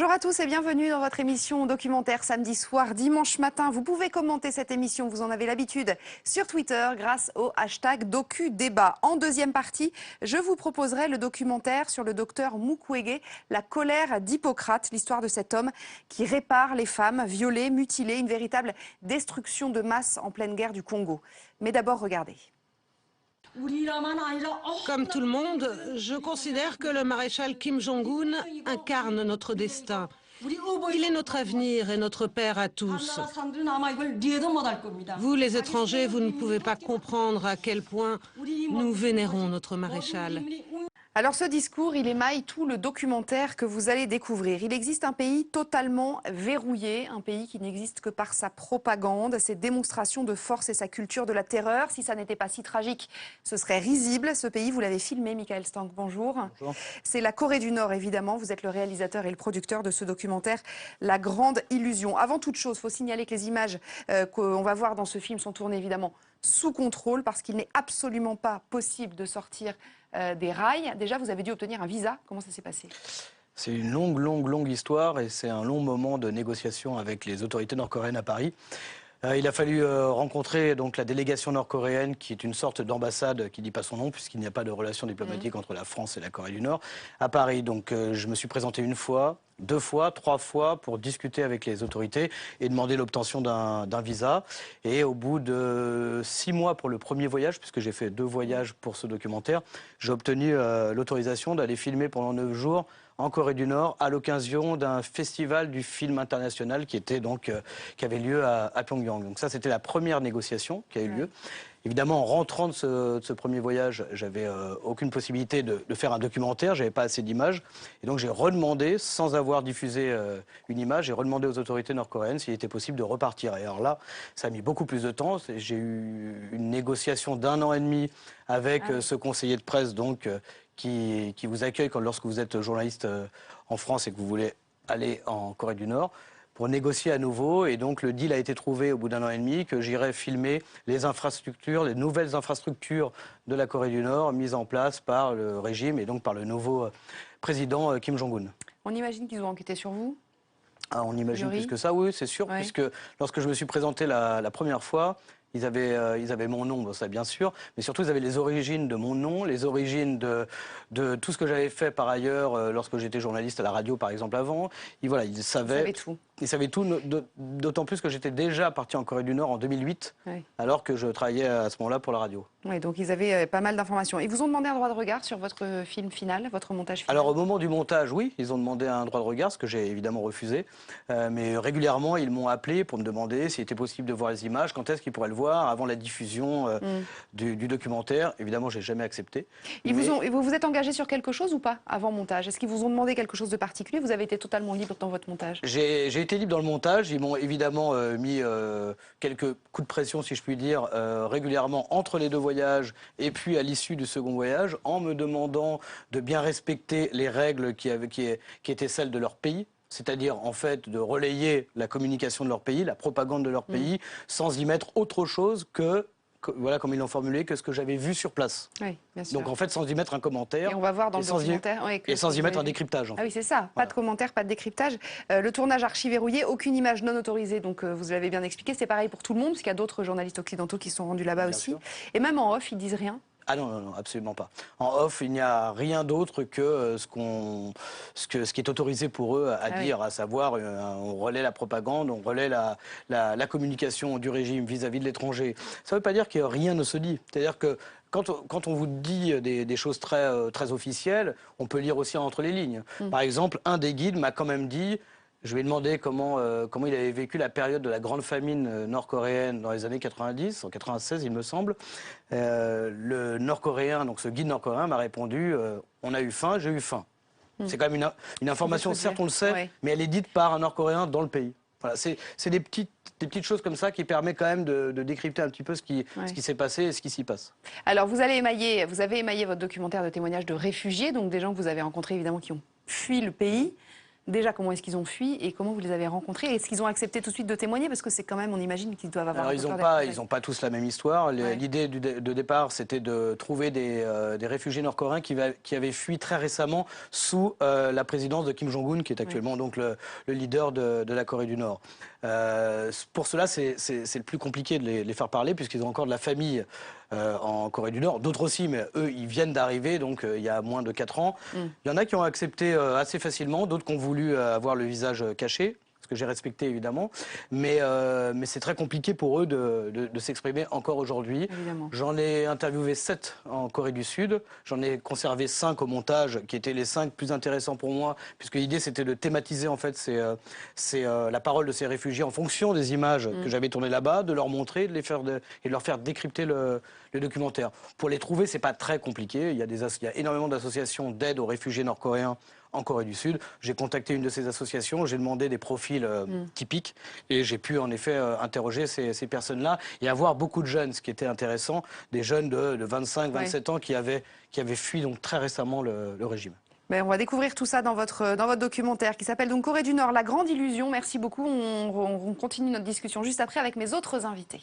Bonjour à tous et bienvenue dans votre émission documentaire samedi soir, dimanche matin. Vous pouvez commenter cette émission, vous en avez l'habitude, sur Twitter grâce au hashtag DocuDébat. En deuxième partie, je vous proposerai le documentaire sur le docteur Mukwege, la colère d'Hippocrate, l'histoire de cet homme qui répare les femmes violées, mutilées, une véritable destruction de masse en pleine guerre du Congo. Mais d'abord, regardez. Comme tout le monde, je considère que le maréchal Kim Jong-un incarne notre destin. Il est notre avenir et notre père à tous. Vous, les étrangers, vous ne pouvez pas comprendre à quel point nous vénérons notre maréchal. Alors ce discours, il émaille tout le documentaire que vous allez découvrir. Il existe un pays totalement verrouillé, un pays qui n'existe que par sa propagande, ses démonstrations de force et sa culture de la terreur. Si ça n'était pas si tragique, ce serait risible. Ce pays, vous l'avez filmé, Michael Stank, bonjour. Bonjour. C'est la Corée du Nord, évidemment. Vous êtes le réalisateur et le producteur de ce documentaire, La Grande Illusion. Avant toute chose, il faut signaler que les images qu'on va voir dans ce film sont tournées, évidemment, sous contrôle, parce qu'il n'est absolument pas possible de sortir des rails. Déjà, vous avez dû obtenir un visa. Comment ça s'est passé? C'est une longue histoire et c'est un long moment de négociation avec les autorités nord-coréennes à Paris. Il a fallu rencontrer donc la délégation nord-coréenne, qui est une sorte d'ambassade qui ne dit pas son nom, puisqu'il n'y a pas de relation diplomatique entre la France et la Corée du Nord, à Paris. Donc je me suis présenté une fois, 2 fois, 3 fois pour discuter avec les autorités et demander l'obtention d'un visa. Et au bout de 6 mois pour le premier voyage, puisque j'ai fait 2 voyages pour ce documentaire, j'ai obtenu l'autorisation d'aller filmer pendant 9 jours en Corée du Nord, à l'occasion d'un festival du film international qui avait lieu à Pyongyang. Donc ça, c'était la première négociation qui a eu lieu. Évidemment, en rentrant de ce premier voyage, j'avais aucune possibilité de faire un documentaire, j'avais pas assez d'images. Et donc j'ai redemandé, sans avoir diffusé une image, j'ai redemandé aux autorités nord-coréennes s'il était possible de repartir. Et alors là, ça a mis beaucoup plus de temps. J'ai eu une négociation d'1 an et demi avec ce conseiller de presse, donc qui vous accueille lorsque vous êtes journaliste en France et que vous voulez aller en Corée du Nord, pour négocier à nouveau. Et donc le deal a été trouvé au bout d'1 an et demi que j'irai filmer les infrastructures, les nouvelles infrastructures de la Corée du Nord mises en place par le régime et donc par le nouveau président Kim Jong-un. On imagine qu'ils ont enquêté sur vous? On imagine plus que ça, oui, c'est sûr, puisque lorsque je me suis présenté la première fois, ils avaient mon nom, ça bien sûr, mais surtout ils avaient les origines de mon nom, les origines de tout ce que j'avais fait par ailleurs lorsque j'étais journaliste à la radio par exemple avant. Et voilà, ils savaient tout. Ils savaient tout, d'autant plus que j'étais déjà parti en Corée du Nord en 2008, alors que je travaillais à ce moment-là pour la radio. Oui, donc ils avaient pas mal d'informations. Ils vous ont demandé un droit de regard sur votre film final, votre montage final? Alors au moment du montage, oui, ils ont demandé un droit de regard, ce que j'ai évidemment refusé. Mais régulièrement, ils m'ont appelé pour me demander s'il était possible de voir les images, quand est-ce qu'ils pourraient le voir avant la diffusion du documentaire. Évidemment, j'ai jamais accepté. Vous vous êtes engagé sur quelque chose ou pas avant montage? Est-ce qu'ils vous ont demandé quelque chose de particulier? Vous avez été totalement libre dans votre montage? J'ai été libre dans le montage. Ils m'ont évidemment mis quelques coups de pression, si je puis dire, régulièrement entre les 2 voyages et puis à l'issue du second voyage, en me demandant de bien respecter les règles qui étaient celles de leur pays. C'est-à-dire, en fait, de relayer la communication de leur pays, la propagande de leur pays, sans y mettre autre chose que, voilà, comme ils l'ont formulé, que ce que j'avais vu sur place. Oui, bien sûr. Donc, en fait, sans y mettre un commentaire. Et on va voir dans le documentaire. Et sans y mettre un décryptage. Ah oui, c'est ça. Pas de commentaire, pas de décryptage. Le tournage archi-verrouillé, aucune image non autorisée. Donc, vous l'avez bien expliqué. C'est pareil pour tout le monde, parce qu'il y a d'autres journalistes occidentaux qui se sont rendus là-bas aussi. Sûr. Et même en off, ils disent rien. Ah non, absolument pas. En off, il n'y a rien d'autre que ce qui est autorisé pour eux à dire, à savoir, on relaie la propagande, on relaie la communication du régime vis-à-vis de l'étranger. Ça ne veut pas dire que rien ne se dit. C'est-à-dire que quand on vous dit des choses très officielles, on peut lire aussi entre les lignes. Par exemple, un des guides m'a quand même dit... Je lui ai demandé comment il avait vécu la période de la grande famine nord-coréenne dans les années 90, en 96 il me semble. Le nord-coréen, donc ce guide nord-coréen m'a répondu on a eu faim, j'ai eu faim. C'est quand même une information, certes on le sait, mais elle est dite par un nord-coréen dans le pays. Voilà, c'est des petites choses comme ça qui permettent quand même de décrypter un petit peu ce qui s'est passé et ce qui s'y passe. Alors vous avez émaillé votre documentaire de témoignages de réfugiés, donc des gens que vous avez rencontrés évidemment qui ont fui le pays. Déjà, comment est-ce qu'ils ont fui et comment vous les avez rencontrés? Est-ce qu'ils ont accepté tout de suite de témoigner? Parce que c'est quand même, on imagine qu'ils doivent avoir Alors, un peu peur d'être ils n'ont pas tous la même histoire. Ouais. L'idée de départ, c'était de trouver des réfugiés nord-coréens qui avaient fui très récemment sous la présidence de Kim Jong-un, qui est actuellement donc le leader de la Corée du Nord. Pour cela, c'est le plus compliqué de les faire parler, puisqu'ils ont encore de la famille en Corée du Nord. D'autres aussi, mais eux, ils viennent d'arriver, donc il y a moins de 4 ans. Il y en a qui ont accepté assez facilement, d'autres qui ont voulu avoir le visage caché, ce que j'ai respecté évidemment, mais c'est très compliqué pour eux de s'exprimer encore aujourd'hui. J'en ai interviewé 7 en Corée du Sud, j'en ai conservé 5 au montage, qui étaient les 5 plus intéressants pour moi, puisque l'idée c'était de thématiser en fait la parole de ces réfugiés en fonction des images que j'avais tournées là-bas, de leur montrer, et de leur faire décrypter le documentaire. Pour les trouver, c'est pas très compliqué, il y a énormément d'associations d'aide aux réfugiés nord-coréens en Corée du Sud. J'ai contacté une de ces associations, j'ai demandé des profils typiques et j'ai pu en effet interroger ces personnes-là et avoir beaucoup de jeunes, ce qui était intéressant, des jeunes de 25, 27 ans qui avaient fui donc très récemment le régime. On va découvrir tout ça dans votre documentaire qui s'appelle donc Corée du Nord, la grande illusion. Merci beaucoup. On continue notre discussion juste après avec mes autres invités.